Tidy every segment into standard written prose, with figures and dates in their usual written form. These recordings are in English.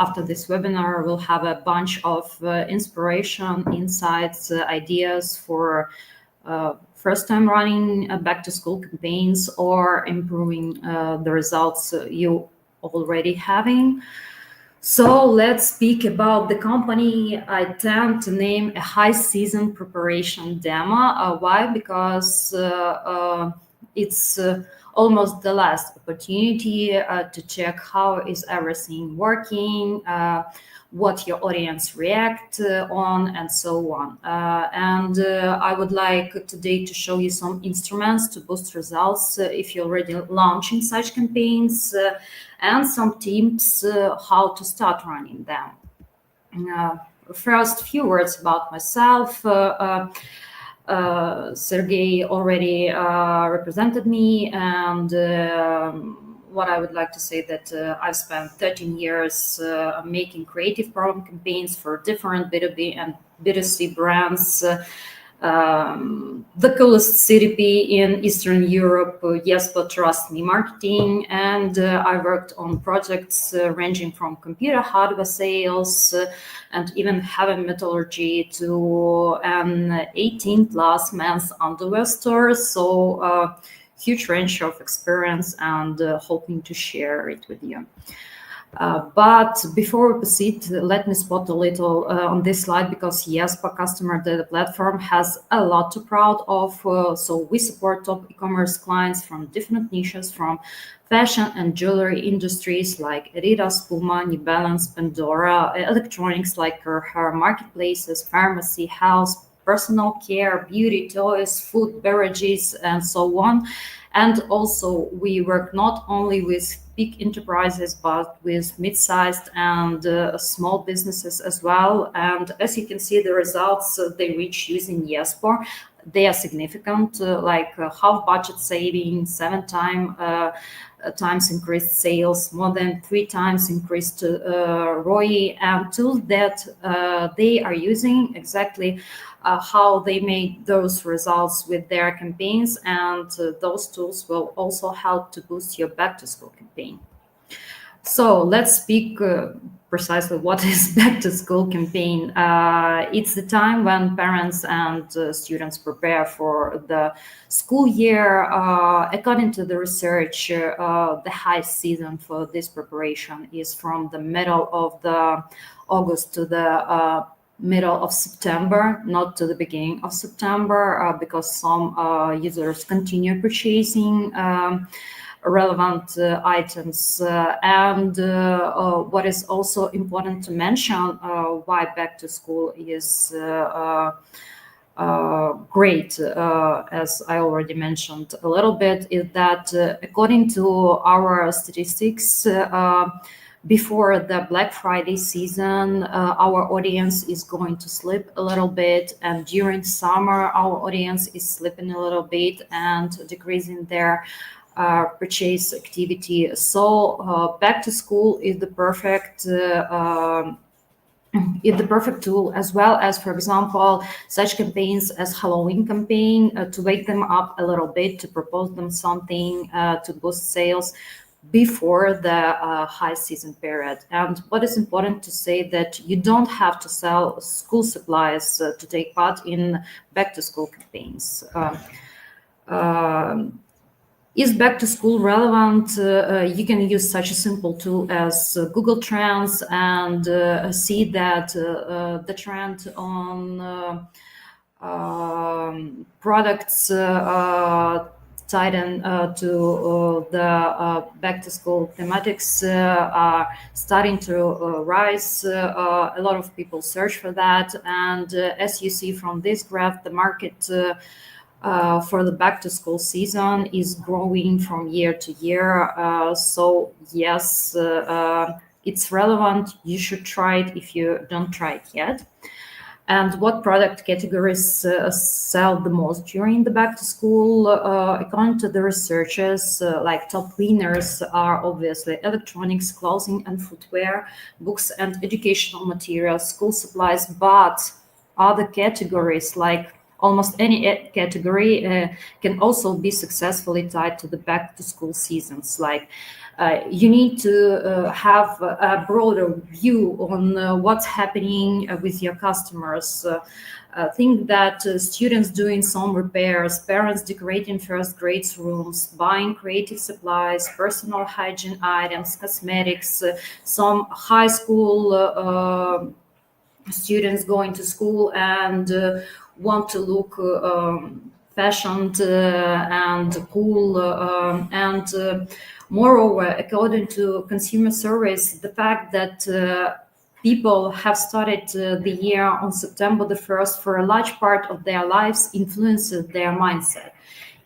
after this webinar, we'll have a bunch of inspiration, insights, ideas for first time running back-to-school campaigns or improving the results you already having. So let's speak about the company. I tend to name a high season preparation demo. Why? Because it's almost the last opportunity to check how is everything working, what your audience react on, and so on. And I would like today to show you some instruments to boost results if you're already launching such campaigns, and some tips how to start running them. First, few words about myself. Sergey already represented me, and what I would like to say that I've spent 13 years making creative program campaigns for different B2B and B2C brands. The coolest CDP in Eastern Europe, Yespo Trust Me Marketing, and I worked on projects ranging from computer hardware sales and even heavy metallurgy to an 18 plus men's underwear store. So huge range of experience, and hoping to share it with you. But before we proceed, let me spot a little on this slide, because Yespo customer data platform has a lot to proud of. So we support top e-commerce clients from different niches, from fashion and jewelry industries like Adidas, Puma, New Balance, Pandora, electronics like her marketplaces, pharmacy, health, personal care, beauty, toys, food, beverages, and so on. And also we work not only with big enterprises, but with mid-sized and small businesses as well. And as you can see, the results they reach using Yespo, they are significant, like half budget saving, 7 times increased sales, more than 3 times increased ROI, and tools that they are using exactly how they made those results with their campaigns, and those tools will also help to boost your back-to-school campaign. So let's speak precisely what is back-to-school campaign. It's the time when parents and students prepare for the school year. According to the research, the high season for this preparation is from the middle of the August to the middle of September, not to the beginning of September, because some users continue purchasing relevant items. And what is also important to mention, why back to school is great, as I already mentioned a little bit, is that according to our statistics, before the Black Friday season, our audience is going to sleep a little bit, and during summer, our audience is sleeping a little bit and decreasing their purchase activity. So back to school is the perfect tool, as well as, for example, such campaigns as Halloween campaign, to wake them up a little bit, to propose them something to boost sales before the high season period. And what is important to say that you don't have to sell school supplies to take part in back to school campaigns. Is back to school relevant? You can use such a simple tool as Google Trends and see that the trend on products tied in to the back to school thematics are starting to rise. A lot of people search for that, and as you see from this graph, the market for the back to school season is growing from year to year. So yes, it's relevant. You should try it if you don't try it yet. And what product categories sell the most during the back to school? According to the researchers, like top winners are obviously electronics, clothing and footwear, books and educational materials, school supplies, but other categories like almost any category can also be successfully tied to the back to school seasons. Like you need to have a broader view on what's happening with your customers. Think that students doing some repairs, parents decorating first grades rooms, buying creative supplies, personal hygiene items, cosmetics, some high school students going to school and want to look fashioned and cool. Moreover, according to consumer surveys, the fact that people have started the year on September the 1st for a large part of their lives influences their mindset.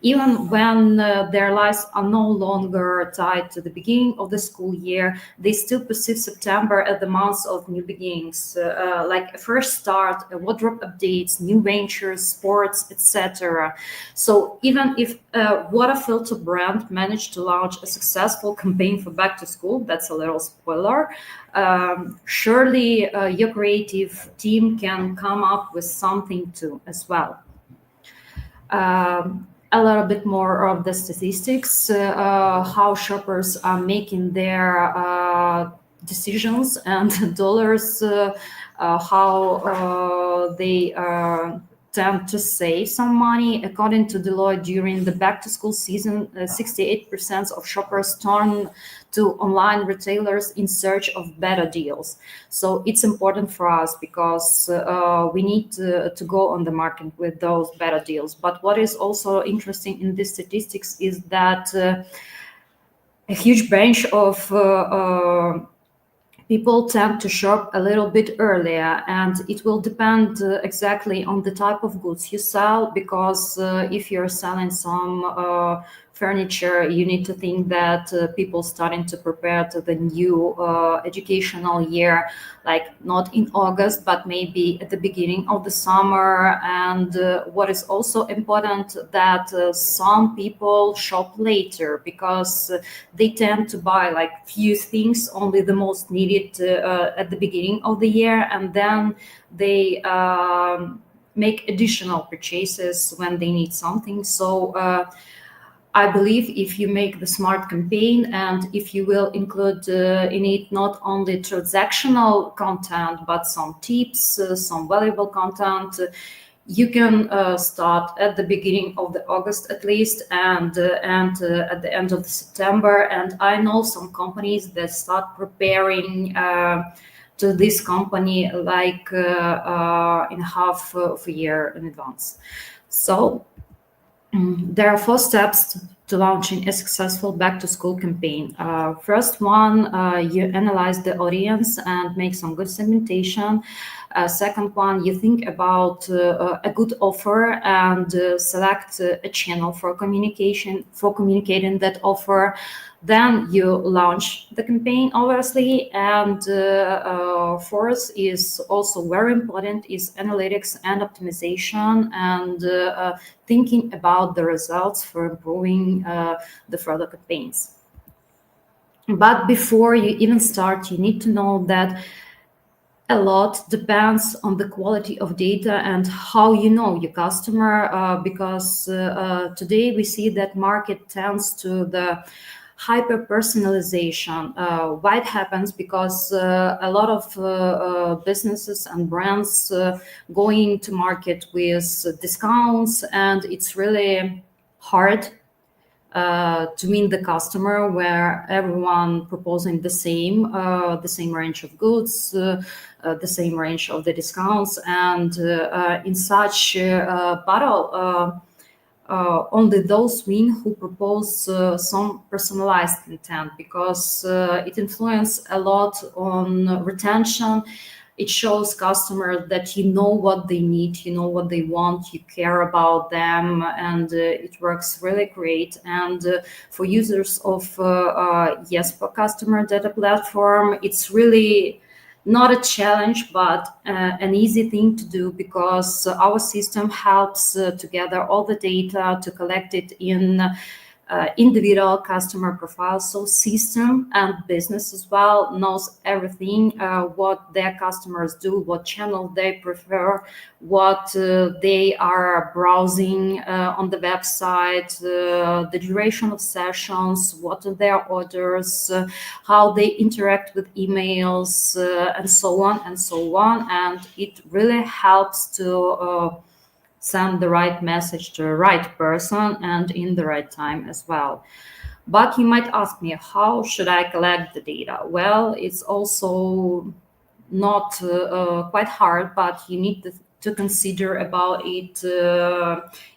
Even when their lives are no longer tied to the beginning of the school year, they still perceive September as the month of new beginnings, like a fresh start, wardrobe updates, new ventures, sports, etc. So even if a water filter brand managed to launch a successful campaign for back to school, that's a little spoiler, surely your creative team can come up with something too as well. A little bit more of the statistics, how shoppers are making their decisions and dollars, how they tend to save some money. According to Deloitte, during the back to school season, 68% of shoppers turn to online retailers in search of better deals. So it's important for us because we need to go on the market with those better deals. But what is also interesting in these statistics is that a huge bunch of people tend to shop a little bit earlier, and it will depend exactly on the type of goods you sell, because if you're selling some furniture, you need to think that people starting to prepare to the new educational year, like not in August, but maybe at the beginning of the summer. And what is also important, that some people shop later because they tend to buy like few things, only the most needed at the beginning of the year, and then they make additional purchases when they need something. So I believe if you make the smart campaign, and if you will include in it not only transactional content, but some tips, some valuable content, you can start at the beginning of the August at least, and at the end of the September. And I know some companies that start preparing to this company like in half of a year in advance. So there are 4 steps to launching a successful back-to-school campaign. First one, you analyze the audience and make some good segmentation. Second one, you think about a good offer and select a channel for communicating that offer. Then you launch the campaign, obviously. And fourth is also very important, is analytics and optimization, and thinking about the results for improving the further campaigns. But before you even start, you need to know that a lot depends on the quality of data and how you know your customer, because today we see that market tends to the hyper personalization. Why it happens? Because a lot of businesses and brands going to market with discounts, and it's really hard to meet the customer where everyone proposing the same range of goods, the same range of the discounts. And in such battle, only those win who propose some personalized content, because it influences a lot on retention. It shows customers that you know what they need, you know what they want, you care about them, and it works really great. And for users of Yespo customer data platform, it's really not a challenge, but an easy thing to do, because our system helps to gather all the data, to collect it in individual customer profile. So system and business as well knows everything, what their customers do, what channel they prefer, what they are browsing on the website, the duration of sessions, what are their orders, how they interact with emails, and so on and so on. And it really helps to send the right message to the right person and in the right time as well. But you might ask me, how should I collect the data? Well, it's also not quite hard, but you need to consider about it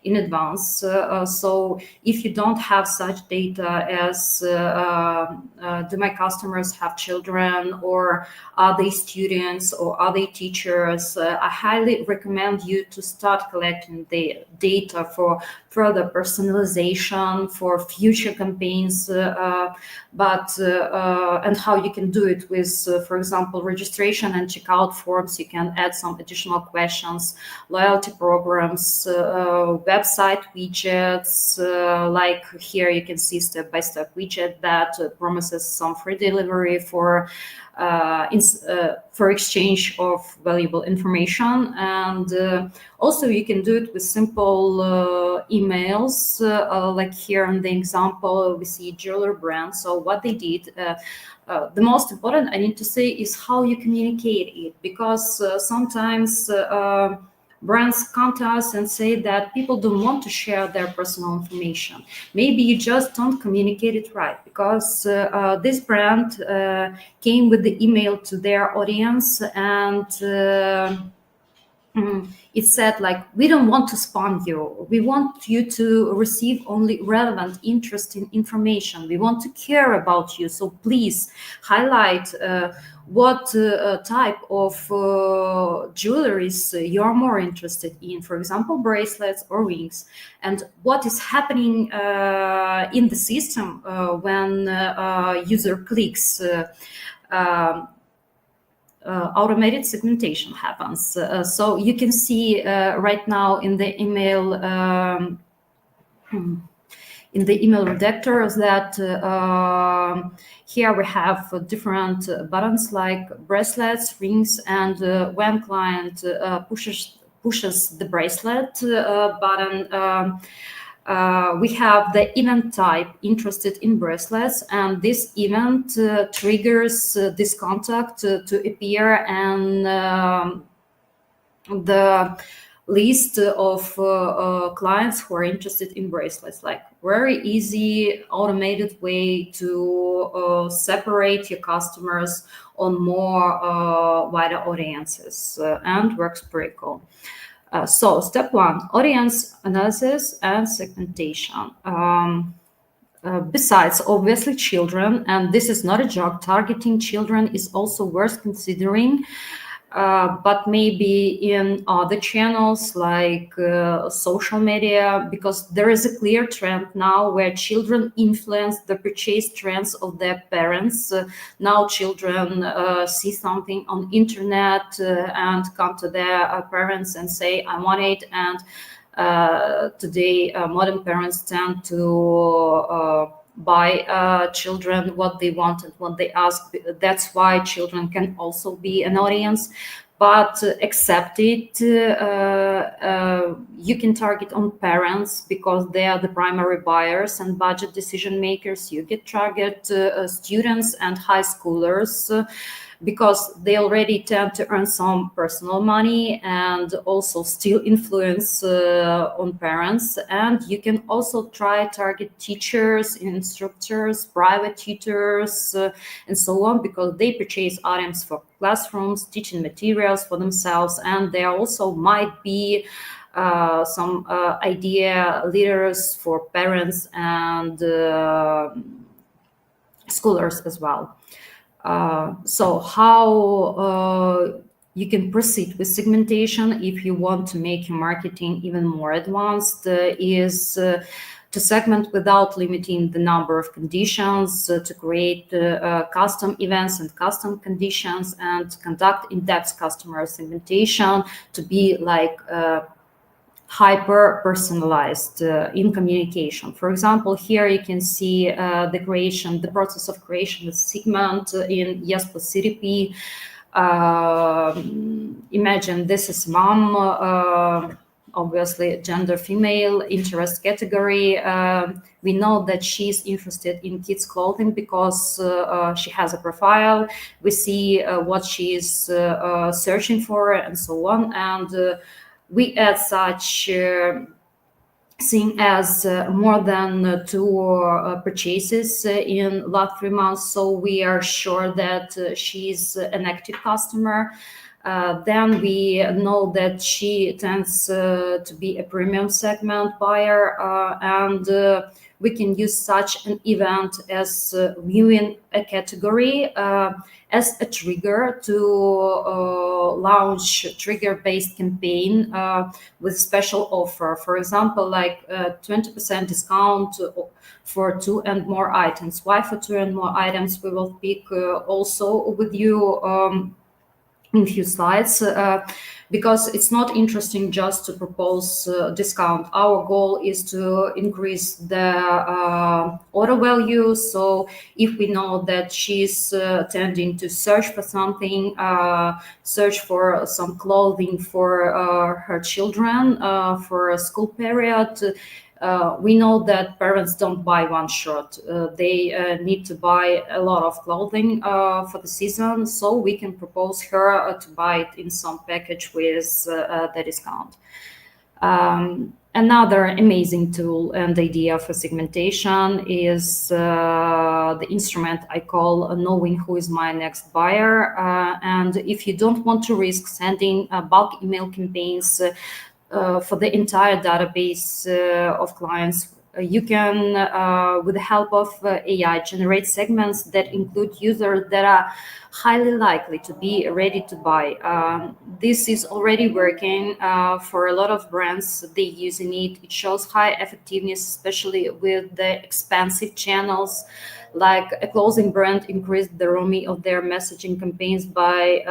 in advance. So if you don't have such data as do my customers have children, or are they students, or are they teachers, I highly recommend you to start collecting the data for further personalization, for future campaigns, and how you can do it with, for example, registration and checkout forms. You can add some additional questions, loyalty programs, website widgets, like here you can see step-by-step widget that promises some free delivery for exchange of valuable information. And also you can do it with simple emails, like here in the example we see jeweler brand. So what they did, the most important I need to say is how you communicate it, because sometimes brands contact us and say that people don't want to share their personal information. Maybe you just don't communicate it right, because this brand came with the email to their audience, and it said like, we don't want to spam you, we want you to receive only relevant, interesting information, we want to care about you, so please highlight what type of jewelries you're more interested in, for example, bracelets or rings, and what is happening in the system when user clicks. Automated segmentation happens. So you can see right now in the email redactors that here we have different buttons like bracelets, rings, and when client pushes the bracelet button, we have the event type interested in bracelets, and this event triggers this contact to appear, and the list of clients who are interested in bracelets. Like, very easy automated way to separate your customers on more wider audiences, and works pretty cool. So step one, audience analysis and segmentation. Besides obviously children, and this is not a joke, targeting children is also worth considering, but maybe in other channels like social media, because there is a clear trend now where children influence the purchase trends of their parents. Now children see something on internet and come to their parents and say, I want it. And today modern parents tend to buy children what they want and what they ask. That's why children can also be an audience, but accept it. You can target on parents because they are the primary buyers and budget decision makers. You can target students and high schoolers, because they already tend to earn some personal money and also still influence on parents. And you can also try target teachers, instructors, private tutors, and so on, because they purchase items for classrooms, teaching materials for themselves, and there also might be some idea leaders for parents and schoolers as well. So how you can proceed with segmentation if you want to make your marketing even more advanced is to segment without limiting the number of conditions, to create custom events and custom conditions, and conduct in-depth customer segmentation to be like hyper personalized in communication. For example, here you can see the process of creation of segment in Yespo CDP. Imagine this is mom, obviously gender female, interest category. We know that she's interested in kids clothing because she has a profile. We see what she's searching for and so on. And we add such thing as more than two purchases in last 3 months, so we are sure that she's an active customer. Then we know that she tends to be a premium segment buyer, and we can use such an event as viewing a category as a trigger to launch trigger-based campaign with special offer. For example, like 20% discount for 2 and more items. Why for 2 and more items? We will speak also with you in few slides, because it's not interesting just to propose discount. Our goal is to increase the order value. So if we know that she's tending to search for something, search for some clothing for her children for a school period, we know that parents don't buy one shirt. They need to buy a lot of clothing for the season, so we can propose her to buy it in some package with the discount. Another amazing tool and idea for segmentation is the instrument I call knowing who is my next buyer. And if you don't want to risk sending bulk email campaigns for the entire database of clients, you can, with the help of AI, generate segments that include users that are highly likely to be ready to buy. This is already working for a lot of brands. They using it. It shows high effectiveness, especially with the expensive channels. Like a clothing brand increased the ROMI of their messaging campaigns by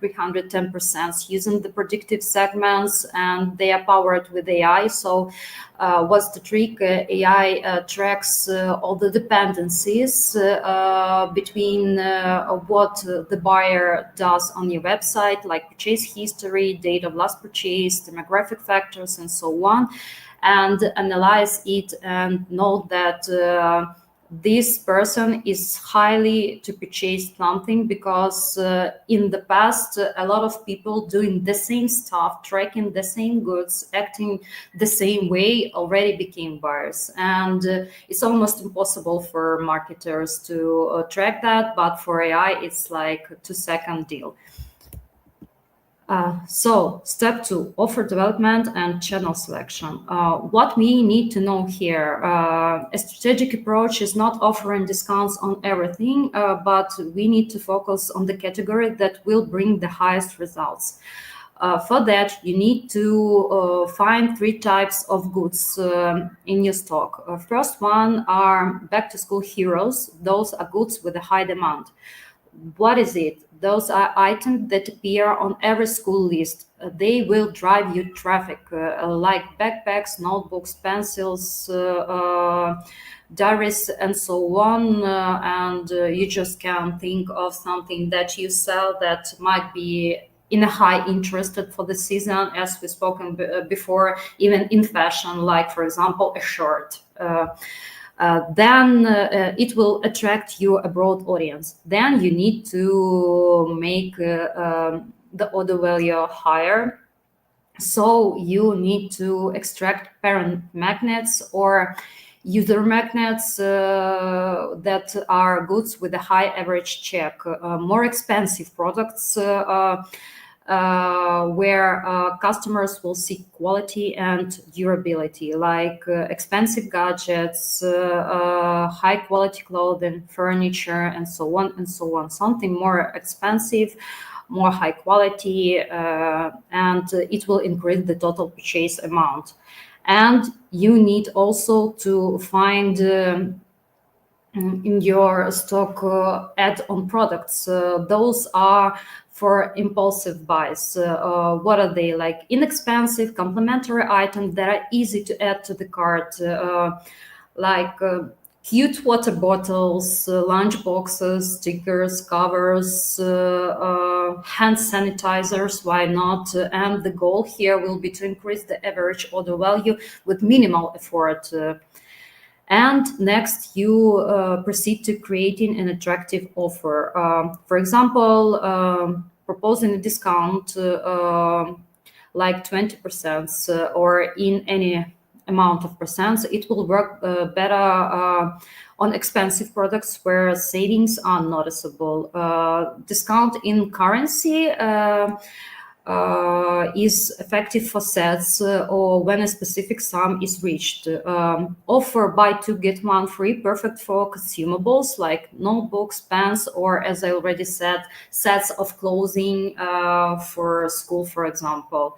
310% using the predictive segments, and they are powered with AI. So what's the trick? AI tracks all the dependencies between what the buyer does on your website, like purchase history, date of last purchase, demographic factors, and so on, and analyze it and know that this person is highly to purchase something because in the past a lot of people doing the same stuff, tracking the same goods, acting the same way already became buyers. And it's almost impossible for marketers to track that, but for AI it's like a 2-second deal. So step 2, offer development and channel selection. What we need to know here, a strategic approach is not offering discounts on everything, but we need to focus on the category that will bring the highest results. For that, you need to find 3 types of goods in your stock. First one are back-to-school heroes. Those are goods with a high demand. What is it? Those are items that appear on every school list. They will drive you traffic, like backpacks, notebooks, pencils, diaries, and so on. And you just can think of something that you sell that might be in a high interest for the season, as we spoken before, even in fashion, like, for example, a shirt. Then it will attract you a broad audience. Then you need to make the order value higher. So you need to extract parent magnets or user magnets that are goods with a high average check. More expensive products where customers will seek quality and durability, like expensive gadgets, high quality clothing, furniture, and so on and so on. Something more expensive, more high quality, and it will increase the total purchase amount. And you need also to find in your stock add-on products. Those are for impulsive buys. What are they? Like inexpensive complementary items that are easy to add to the cart, like cute water bottles, lunch boxes, stickers, covers, hand sanitizers, why not? And the goal here will be to increase the average order value with minimal effort. And next, you proceed to creating an attractive offer. For example, proposing a discount like 20% or in any amount of percents. It will work better on expensive products where savings are noticeable. Discount in currency is effective for sets or when a specific sum is reached. Offer buy two get one free, perfect for consumables like notebooks, pens, or as I already said, sets of clothing for school, for example.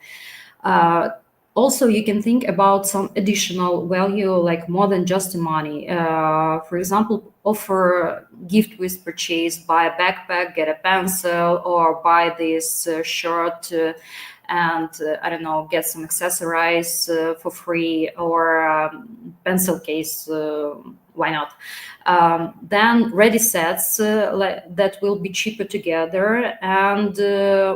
Also, you can think about some additional value, like more than just the money. For example, offer gift with purchase, buy a backpack, get a pencil, or buy this shirt and I don't know, get some accessories for free, or pencil case. Why not? Then ready sets that will be cheaper together. And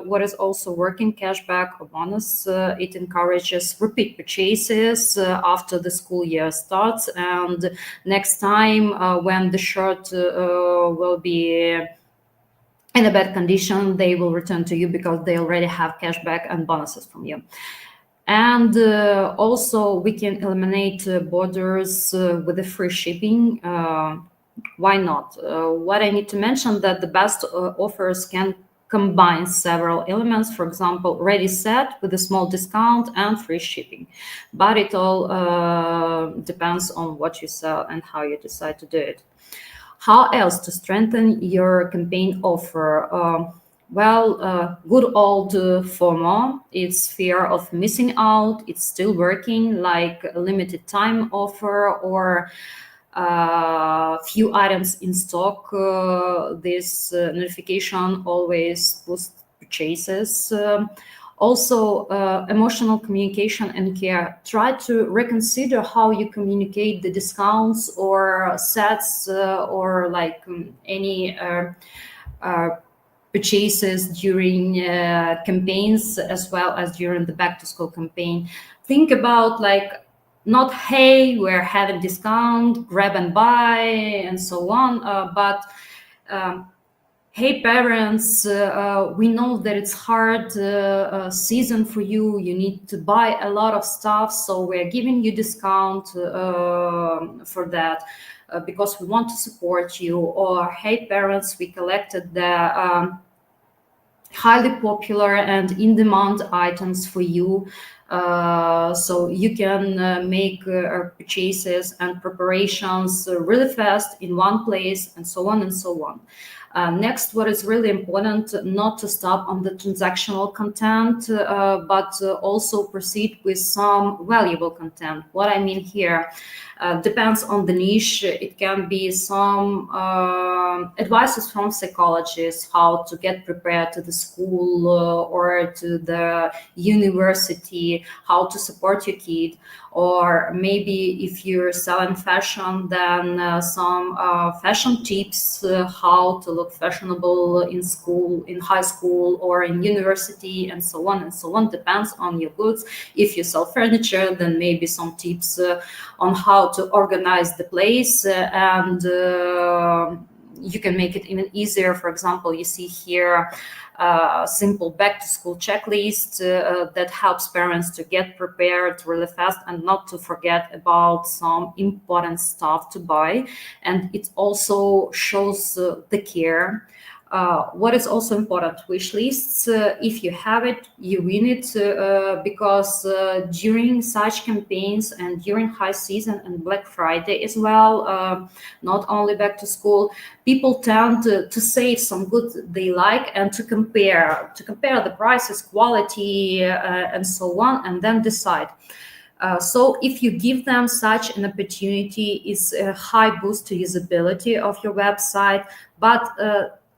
what is also working, cashback or bonus, it encourages repeat purchases after the school year starts. And next time when the shirt will be in a bad condition, they will return to you because they already have cashback and bonuses from you. And also we can eliminate borders with the free shipping. Why not? What I need to mention that the best offers can combine several elements. For example, ready set with a small discount and free shipping. But it all depends on what you sell and how you decide to do it. How else to strengthen your campaign offer? Good old FOMO, it's fear of missing out. It's still working, like a limited time offer or few items in stock. This notification always boosts purchases. Also, emotional communication and care. Try to reconsider how you communicate the discounts or sets or like any purchases during campaigns as well as during the back to school campaign. Think about like not, hey, we're having discount, grab and buy and so on, but hey parents, we know that it's hard season for you. You need to buy a lot of stuff, so we're giving you discount for that because we want to support you. Or hey parents, we collected the highly popular and in-demand items for you, so you can make purchases and preparations really fast in one place, and so on and so on. Next, what is really important, not to stop on the transactional content, but also proceed with some valuable content. What I mean here depends on the niche. It can be some advices from psychologists, how to get prepared to the school or to the university, how to support your kid. Or maybe if you're selling fashion, then some fashion tips, how to look fashionable in school, in high school or in university, and so on and so on. Depends on your goods. If you sell furniture, then maybe some tips on how to organize the place, and you can make it even easier. For example, you see here simple back to school checklist that helps parents to get prepared really fast and not to forget about some important stuff to buy. And it also shows the care. What is also important, wish lists. If you have it, you win it, because during such campaigns and during high season and Black Friday as well, not only back to school, people tend to save some goods they like and to compare the prices, quality, and so on, and then decide. So if you give them such an opportunity, it's a high boost to usability of your website. But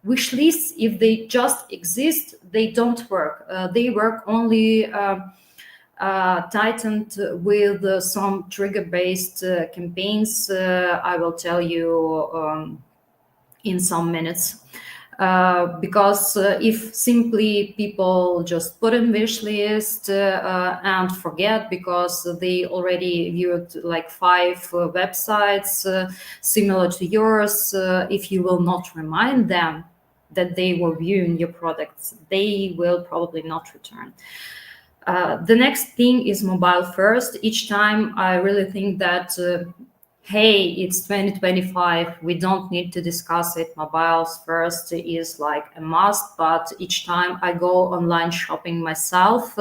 wish lists, if they just exist, they don't work. They work only tightened with some trigger-based campaigns. I will tell you in some minutes. Because if simply people just put in wish list and forget because they already viewed like 5 websites similar to yours, if you will not remind them that they were viewing your products, they will probably not return. The next thing is mobile first. Each time I really think that hey, it's 2025, we don't need to discuss it. Mobiles first is like a must, but each time I go online shopping myself,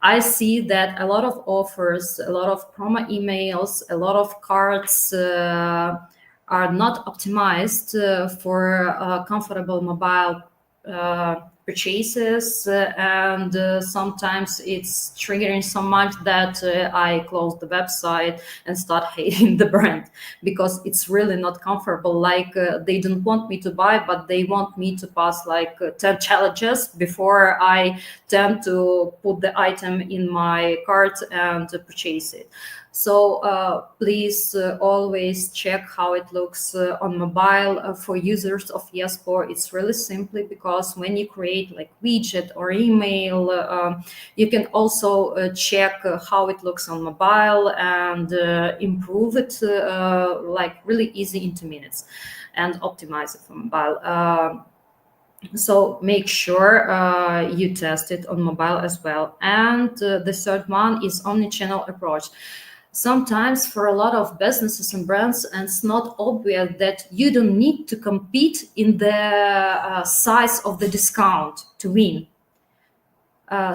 I see that a lot of offers, a lot of promo emails, a lot of cards are not optimized for comfortable mobile purchases, and sometimes it's triggering so much that I close the website and start hating the brand because it's really not comfortable. Like they don't want me to buy, but they want me to pass like 10 challenges before I tend to put the item in my cart and purchase it. So please always check how it looks on mobile. For users of Yespo, it's really simply because when you create like widget or email, you can also check how it looks on mobile and improve it like really easy into minutes and optimize it for mobile. So make sure you test it on mobile as well. And the third one is omni-channel approach. Sometimes for a lot of businesses and brands, and it's not obvious that you don't need to compete in the size of the discount to win.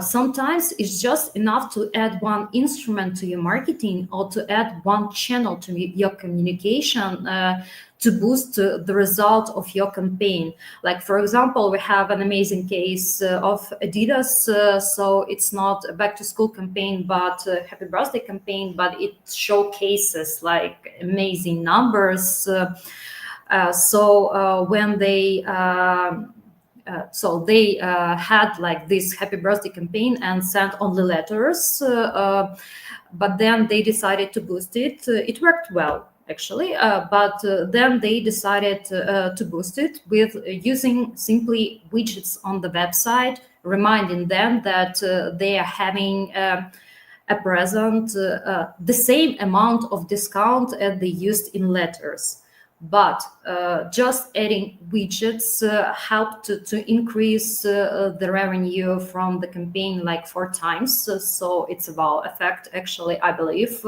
Sometimes it's just enough to add one instrument to your marketing or to add one channel to your communication to boost the result of your campaign. Like, for example, we have an amazing case of Adidas. So it's not a back to school campaign, but a happy birthday campaign, but it showcases like amazing numbers. When they had like this happy birthday campaign and sent only letters, but then they decided to boost it. It worked well actually, but then they decided to boost it with using simply widgets on the website, reminding them that they are having a present the same amount of discount as they used in letters. But just adding widgets helped to increase the revenue from the campaign like 4 times. So it's a wow effect, actually, I believe.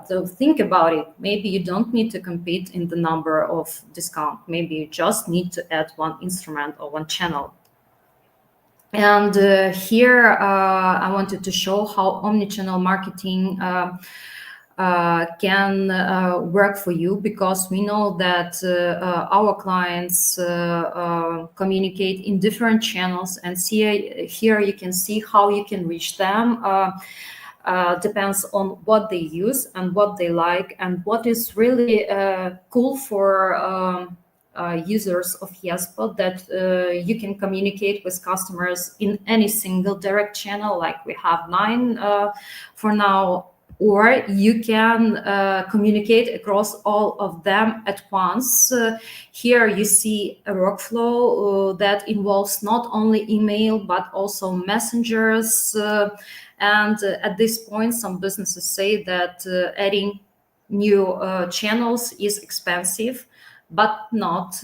So think about it. Maybe you don't need to compete in the number of discount. Maybe you just need to add one instrument or one channel. And here I wanted to show how omnichannel marketing can work for you, because we know that our clients communicate in different channels, and here you can see how you can reach them. Depends on what they use and what they like and what is really cool for users of Yespo, that you can communicate with customers in any single direct channel, like we have 9 for now, or you can communicate across all of them at once. Here you see a workflow that involves not only email, but also messengers. And at this point, some businesses say that adding new channels is expensive, but not.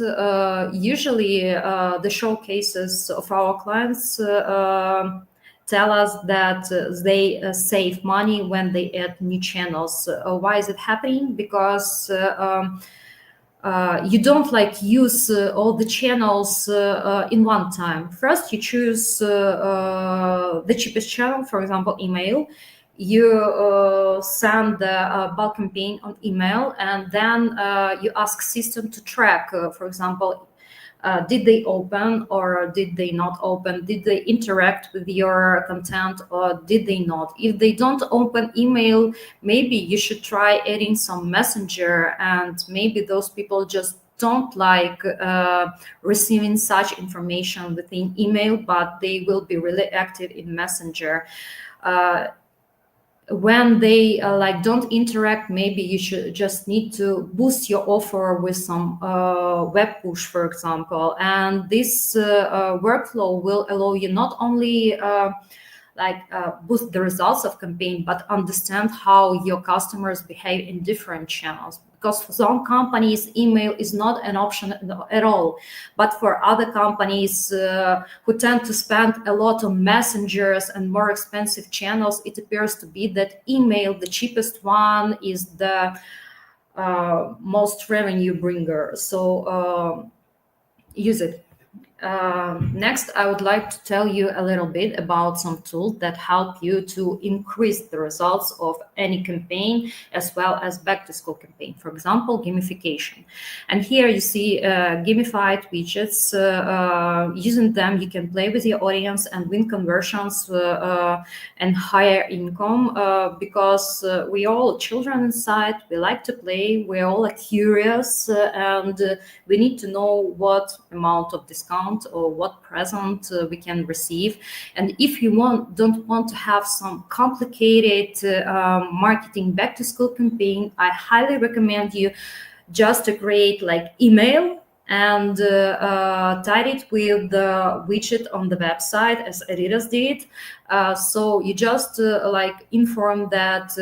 Usually the showcases of our clients tell us that they save money when they add new channels. Why is it happening? Because you don't like use all the channels in one time. First, you choose the cheapest channel, for example, email. You send the bulk campaign on email, and then you ask system to track, for example, Did they open or did they not open? Did they interact with your content or did they not? If they don't open email, maybe you should try adding some messenger, and maybe those people just don't like receiving such information within email, but they will be really active in messenger. Uh, when they like don't interact, maybe you should just need to boost your offer with some web push, for example, and this workflow will allow you not only boost the results of campaign, but understand how your customers behave in different channels. Because for some companies, email is not an option at all. But for other companies who tend to spend a lot on messengers and more expensive channels, it appears to be that email, the cheapest one, is the most revenue bringer. So use it. Next, I would like to tell you a little bit about some tools that help you to increase the results of any campaign as well as back to school campaign. For example, gamification. And here you see gamified widgets. Using them, you can play with your audience and win conversions and higher income because we all children inside, we like to play, we're all curious, and we need to know what amount of discount or what present we can receive. And if you don't want to have some complicated marketing back to school campaign, I highly recommend you just to create like email and tied it with the widget on the website as Adidas did. So you just like inform that,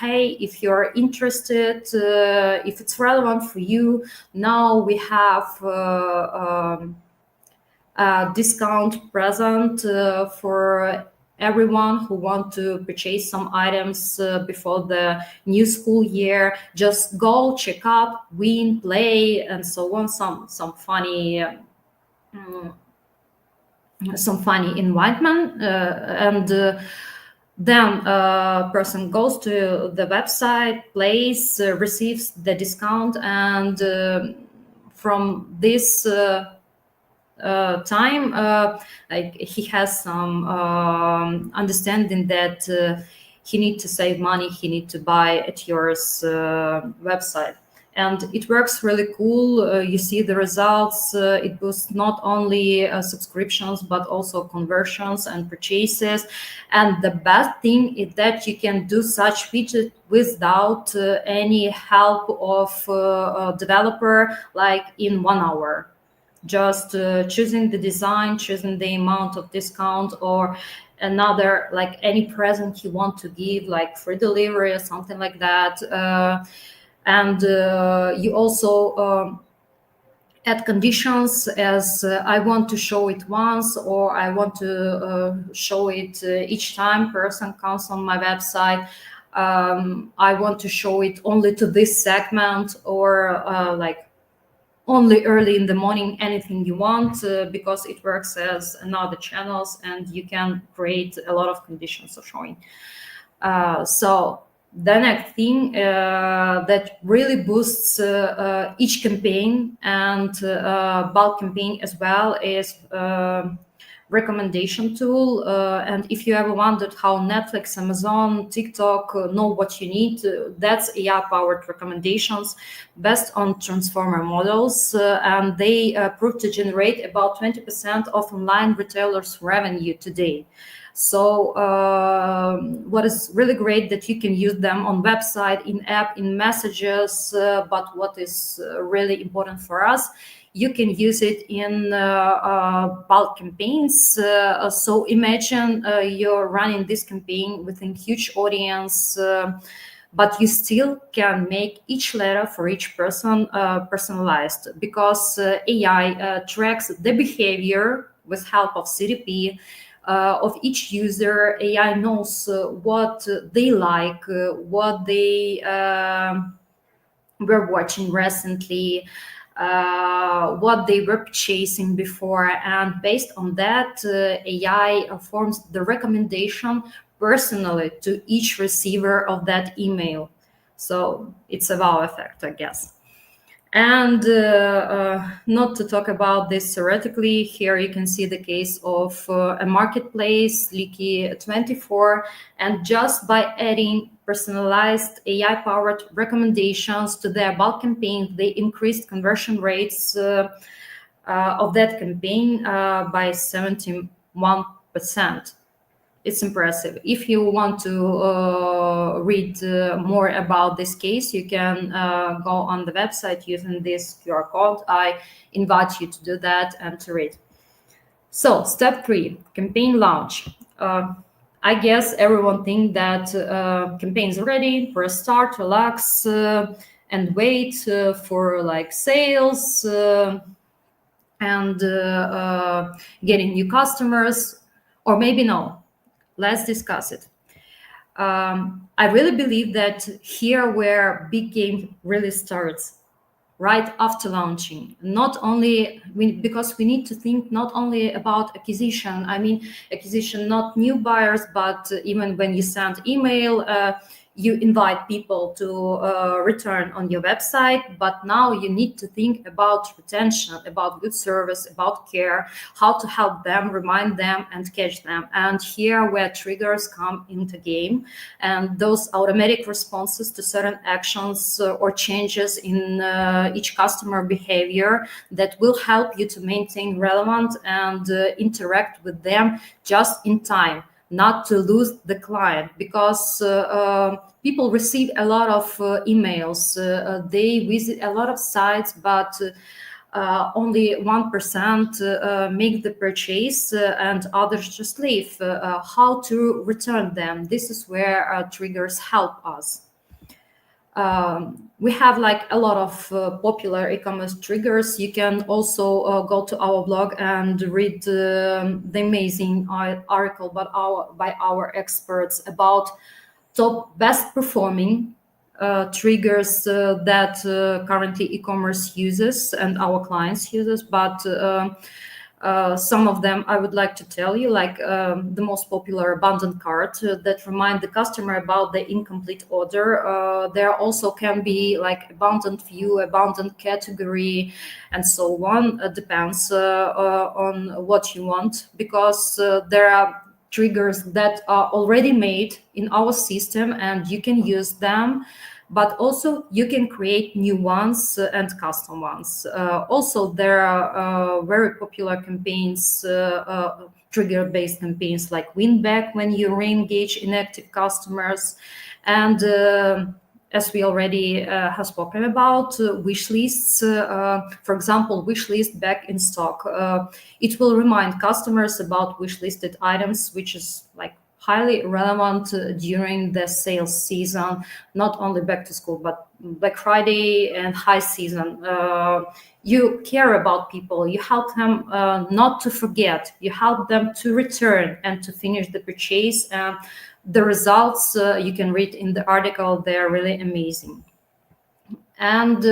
hey, if you're interested, if it's relevant for you, now we have discount present for everyone who want to purchase some items before the new school year. Just go check out, win, play, and so on. Some funny invitement, and then a person goes to the website, plays, receives the discount, and from this time, like he has some understanding that he need to save money, he need to buy at yours website. And it works really cool. You see the results. It boosts not only subscriptions, but also conversions and purchases. And the best thing is that you can do such widget without any help of a developer, like in 1 hour. Just choosing the design, choosing the amount of discount, or another, like any present you want to give, like free delivery or something like that. And you also add conditions as I want to show it once, or I want to show it each time person comes on my website. I want to show it only to this segment, or like only early in the morning, anything you want, because it works as another channels, and you can create a lot of conditions of showing. So the next thing that really boosts each campaign and bulk campaign as well is recommendation tool. And if you ever wondered how Netflix, Amazon, TikTok know what you need, that's AI powered recommendations based on transformer models, and they prove to generate about 20% of online retailers revenue today. So what is really great that you can use them on website, in app, in messages, but what is really important for us, you can use it in bulk campaigns. So imagine you're running this campaign within huge audience, but you still can make each letter for each person personalized, because AI tracks the behavior with help of CDP of each user. AI knows what they like, what they were watching recently, what they were purchasing before, and based on that, AI forms the recommendation personally to each receiver of that email. So it's a wow effect, I guess. And not to talk about this theoretically, here you can see the case of a marketplace, Leaky24, and just by adding personalized AI-powered recommendations to their bulk campaign, they increased conversion rates of that campaign by 71%. It's impressive. If you want to read more about this case, you can go on the website using this QR code. I invite you to do that and to read. So step 3, campaign launch. I guess everyone think that campaigns are ready, press start, relax, and wait for like sales and getting new customers, or maybe no. Let's discuss it. I really believe that here where big game really starts, right after launching. Not only because we need to think not only about acquisition. I mean, acquisition, not new buyers, but even when you send email, you invite people to return on your website. But now you need to think about retention, about good service, about care, how to help them, remind them, and catch them. And here where triggers come into game, and those automatic responses to certain actions or changes in each customer behavior that will help you to maintain relevant and interact with them just in time, not to lose the client, because people receive a lot of emails, they visit a lot of sites, but only 1% make the purchase and others just leave. How to return them? This is where triggers help us. We have like a lot of popular e-commerce triggers. You can also go to our blog and read the amazing article by our experts about top best performing triggers that currently e-commerce uses and our clients uses. But some of them I would like to tell you, like the most popular abandoned cart that remind the customer about the incomplete order. There also can be like abandoned view, abandoned category, and so on. Depends on what you want, because there are triggers that are already made in our system and you can use them, but also you can create new ones and custom ones. Also, there are very popular campaigns, trigger-based campaigns like win back when you re-engage inactive customers. And as we already have spoken about, wish lists, for example, wish list back in stock. It will remind customers about wish listed items, which is like highly relevant during the sales season, not only back to school, but Black Friday and high season. You care about people, you help them not to forget, you help them to return and to finish the purchase. The results you can read in the article, they're really amazing. And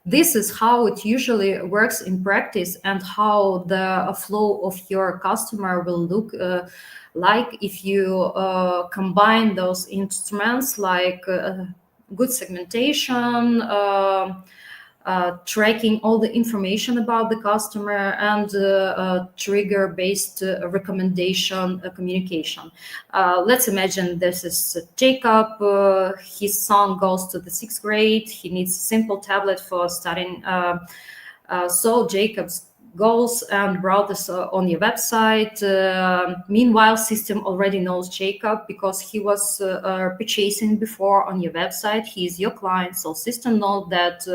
this is how it usually works in practice, and how the flow of your customer will look like if you combine those instruments like good segmentation, tracking all the information about the customer, and trigger-based recommendation communication. Let's imagine this is Jacob. His son goes to the 6th grade. He needs a simple tablet for studying. So Jacob's goes and browses on your website. Meanwhile, system already knows Jacob because he was purchasing before on your website. He is your client, so system knows that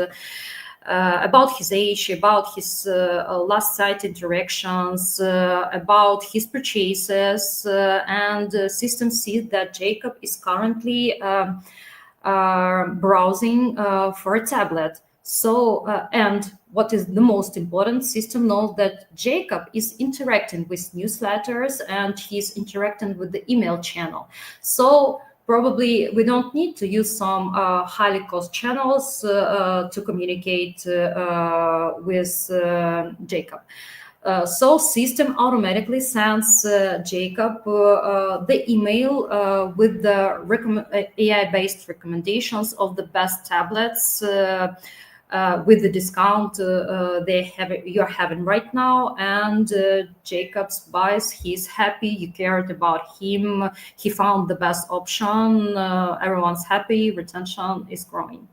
about his age, about his last site interactions, about his purchases, and system sees that Jacob is currently browsing for a tablet. So, and what is the most important, system knows that Jacob is interacting with newsletters and he's interacting with the email channel. So probably we don't need to use some highly cost channels to communicate with Jacob. So system automatically sends Jacob the email with the AI-based recommendations of the best tablets with the discount you're having right now, and Jacobs buys, he's happy, you cared about him, he found the best option, everyone's happy, retention is growing.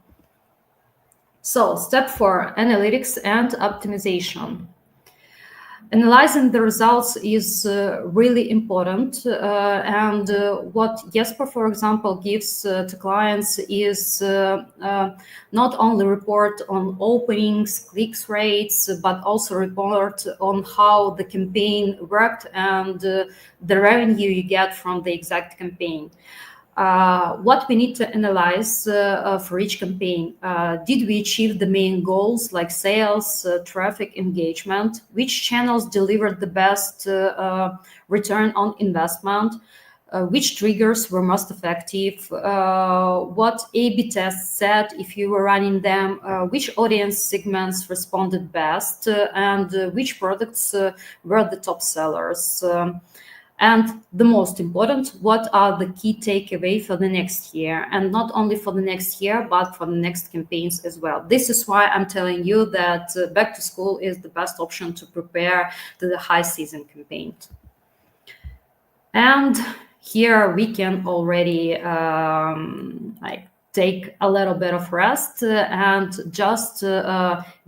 So step 4, analytics and optimization. Analyzing the results is really important, and what Yespo, for example, gives to clients is not only report on openings, clicks rates, but also report on how the campaign worked and the revenue you get from the exact campaign. What we need to analyze for each campaign. Did we achieve the main goals like sales, traffic, engagement? Which channels delivered the best return on investment? Which triggers were most effective? What A/B tests said if you were running them? Which audience segments responded best? And which products were the top sellers? And the most important, what are the key takeaways for the next year? And not only for the next year, but for the next campaigns as well. This is why I'm telling you that back to school is the best option to prepare to the high season campaign. And here we can already take a little bit of rest and just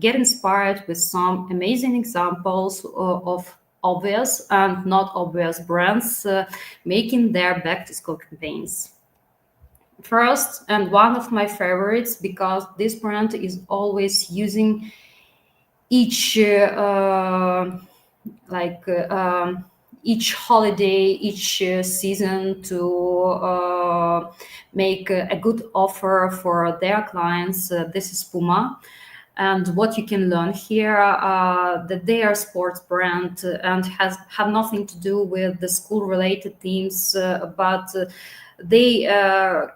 get inspired with some amazing examples of obvious and not obvious brands making their back to school campaigns. First, and one of my favorites, because this brand is always using each each holiday, each season to make a good offer for their clients. This is Puma. And what you can learn here, that they are a sports brand and have nothing to do with the school-related themes, but they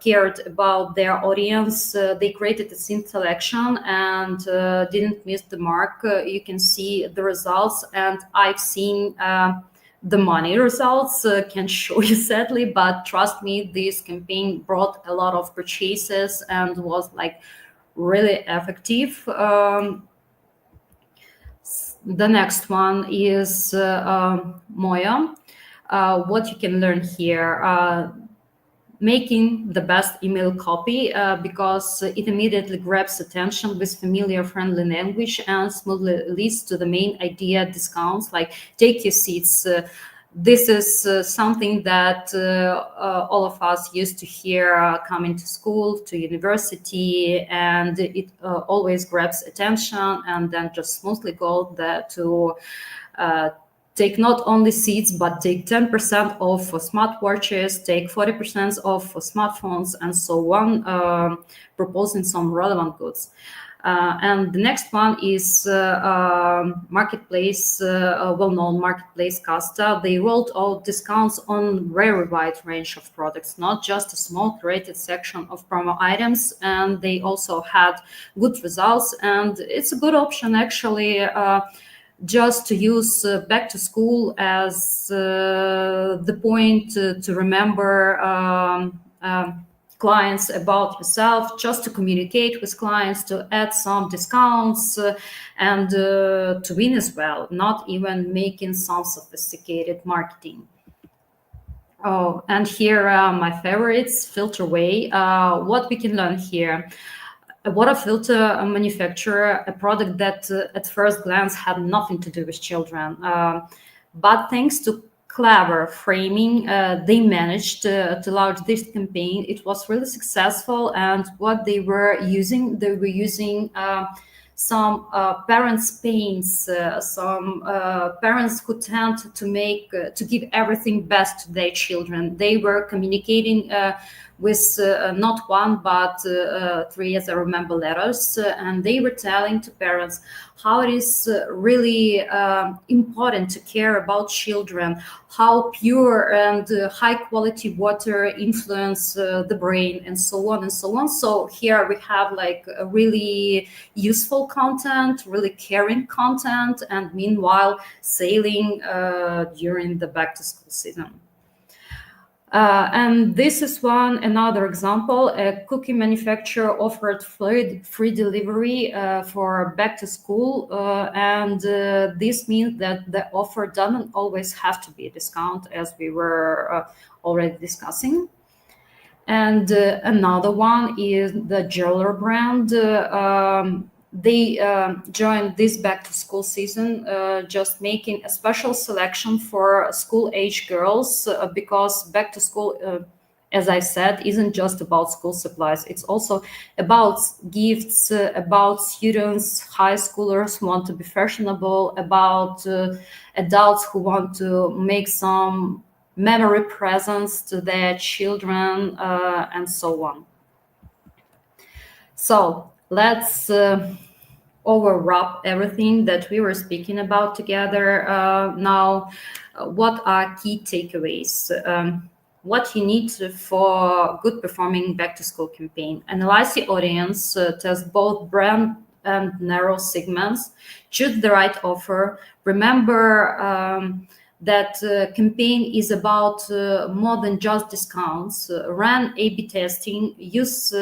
cared about their audience. They created a scene selection and didn't miss the mark. You can see the results, and I've seen the money results. Can show you sadly, but trust me, this campaign brought a lot of purchases and was really effective. The next one is Moya. What you can learn here, making the best email copy because it immediately grabs attention with familiar, friendly language and smoothly leads to the main idea: discounts, like take your seats. This is something that all of us used to hear coming to school, to university, and it always grabs attention, and then just smoothly go there to take not only seats, but take 10% off for smartwatches, take 40% off for smartphones, and so on, proposing some relevant goods. And the next one is marketplace, well-known marketplace Casta. They rolled out discounts on very wide range of products, not just a small curated section of promo items. And they also had good results. And it's a good option, actually, just to use back to school as the point to remember clients about yourself, just to communicate with clients, to add some discounts, and to win as well, not even making some sophisticated marketing. Oh, and here are my favorites, Filter Way. What we can learn here: a water filter manufacturer, a product that at first glance had nothing to do with children. But thanks to clever framing, they managed to launch this campaign. It was really successful, and what they were using some parents' pains, some parents who tend to make to give everything best to their children. They were communicating with not one but three, as I remember, letters, and they were telling to parents how it is really important to care about children, how pure and high quality water influence the brain, and so on and so on. So here we have a really useful content, really caring content, and meanwhile sailing during the back to school season. And this is another example. A cookie manufacturer offered free delivery for back to school, and this means that the offer doesn't always have to be a discount, as we were already discussing. And another one is the jeweler brand. They joined this back to school season, just making a special selection for school age girls, because back to school, as I said, isn't just about school supplies. It's also about gifts, about students, high schoolers who want to be fashionable, about adults who want to make some memory presents to their children, and so on. So let's overwrap everything that we were speaking about together. Now, what are key takeaways? What you need for good performing back to school campaign: analyze the audience, test both brand and narrow segments, choose the right offer. Remember that campaign is about more than just discounts. Run A/B testing, use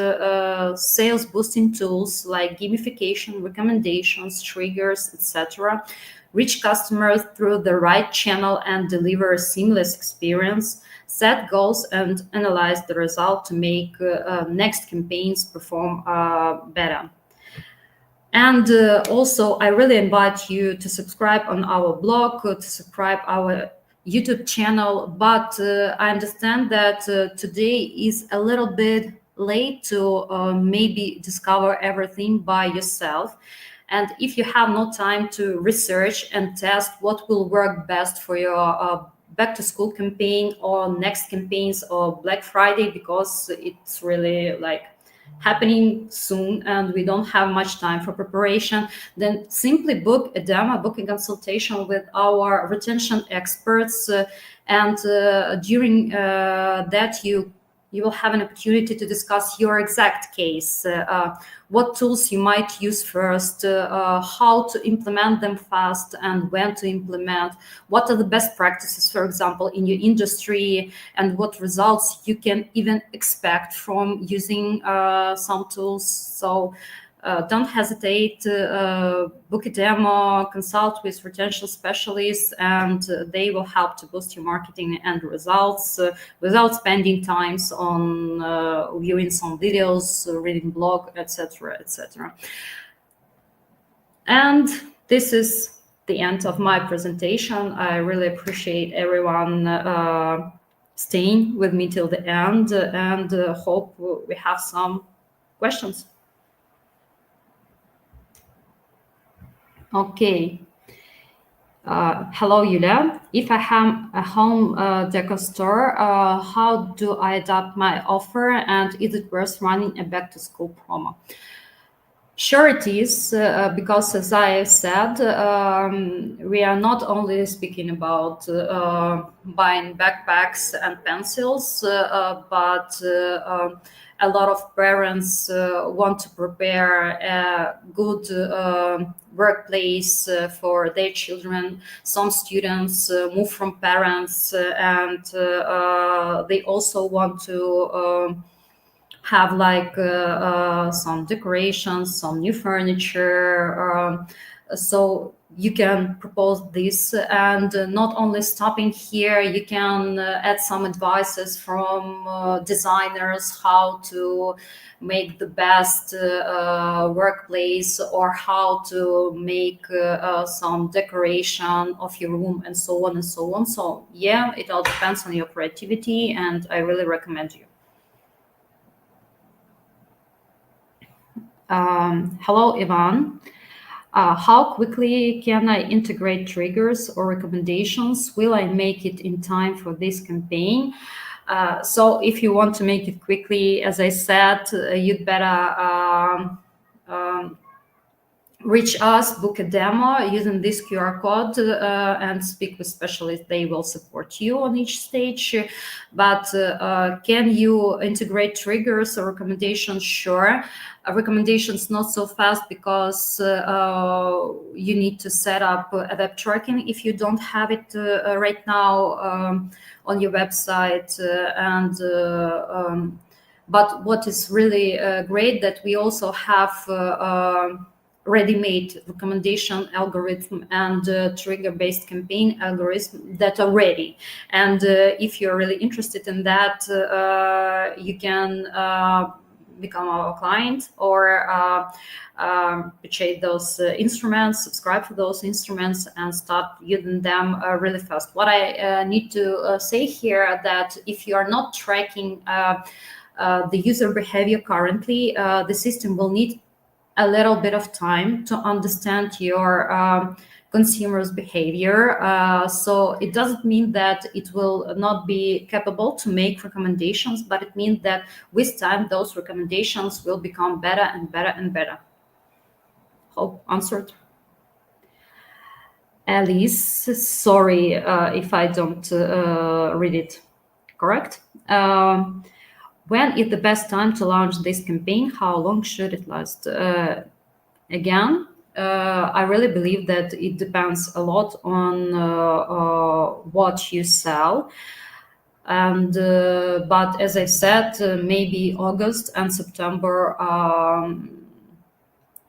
sales boosting tools like gamification, recommendations, triggers, etc. Reach customers through the right channel and deliver a seamless experience. Set goals and analyze the result to make next campaigns perform better. And also, I really invite you to subscribe on our blog, to subscribe our YouTube channel. But I understand that today is a little bit late to maybe discover everything by yourself. And if you have no time to research and test what will work best for your back to school campaign or next campaigns or Black Friday, because it's really like happening soon and we don't have much time for preparation, then simply book a demo, book a consultation with our retention experts, and during that you will have an opportunity to discuss your exact case, what tools you might use first, how to implement them fast and when to implement, what are the best practices, for example, in your industry, and what results you can even expect from using some tools. So don't hesitate to book a demo, consult with retention specialists, and they will help to boost your marketing and results without spending times on viewing some videos, reading blog, etc., etc. And this is the end of my presentation. I really appreciate everyone staying with me till the end, and hope we have some questions. Okay. Hello, Yulia. If I have a home decor store, how do I adapt my offer, and is it worth running a back-to-school promo? Sure, it is, because as I said, we are not only speaking about buying backpacks and pencils, but a lot of parents want to prepare a good workplace for their children. Some students move from parents, and they also want to have like some decorations, some new furniture. So you can propose this, and not only stopping here, you can add some advices from designers how to make the best workplace, or how to make some decoration of your room, and so on and so on. So yeah, it all depends on your creativity, and I really recommend you. Hello, Ivan. How quickly can I integrate triggers or recommendations? Will I make it in time for this campaign? So if you want to make it quickly, as I said, you'd better reach us, book a demo using this QR code, and speak with specialists. They will support you on each stage. But can you integrate triggers or recommendations? Sure. Recommendations not so fast, because you need to set up web tracking if you don't have it right now on your website. But what is really great, that we also have ready-made recommendation algorithm and trigger-based campaign algorithm that are ready. And if you're really interested in that, you can become our client, or purchase those instruments, subscribe to those instruments, and start using them really fast. What I need to say here, that if you are not tracking the user behavior currently, the system will need a little bit of time to understand your consumers' behavior. So it doesn't mean that it will not be capable to make recommendations, but it means that with time, those recommendations will become better and better and better. Hope answered. Alice, sorry if I don't read it correct. When is the best time to launch this campaign? How long should it last? Again, I really believe that it depends a lot on what you sell. And but as I said, maybe August and September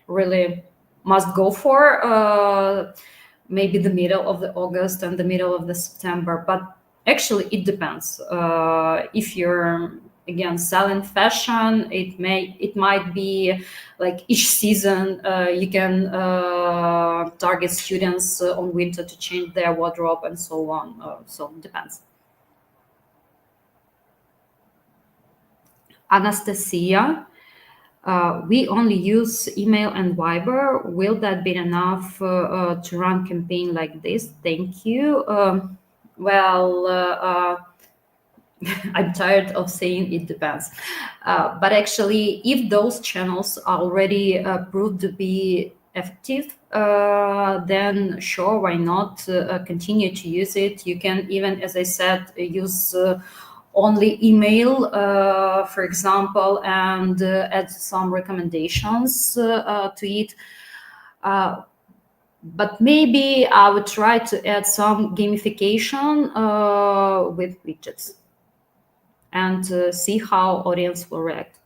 really must go for. Maybe the middle of the August and the middle of the September. But actually, it depends. If you're again selling fashion, it might be like each season you can target students on winter to change their wardrobe and so on. So it depends. Anastasia, we only use email and Viber. Will that be enough to run campaign like this? Thank you. Well, I'm tired of saying it depends. But actually, if those channels are already proved to be effective, then sure, why not continue to use it? You can even, as I said, use only email, for example, and add some recommendations to it. But maybe I would try to add some gamification with widgets, and see how audience will react.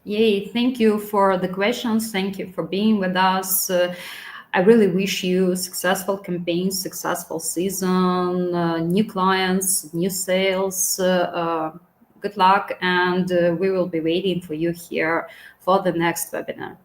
Yay, thank you for the questions. Thank you for being with us. I really wish you successful campaigns, successful season, new clients, new sales. Good luck, and we will be waiting for you here for the next webinar.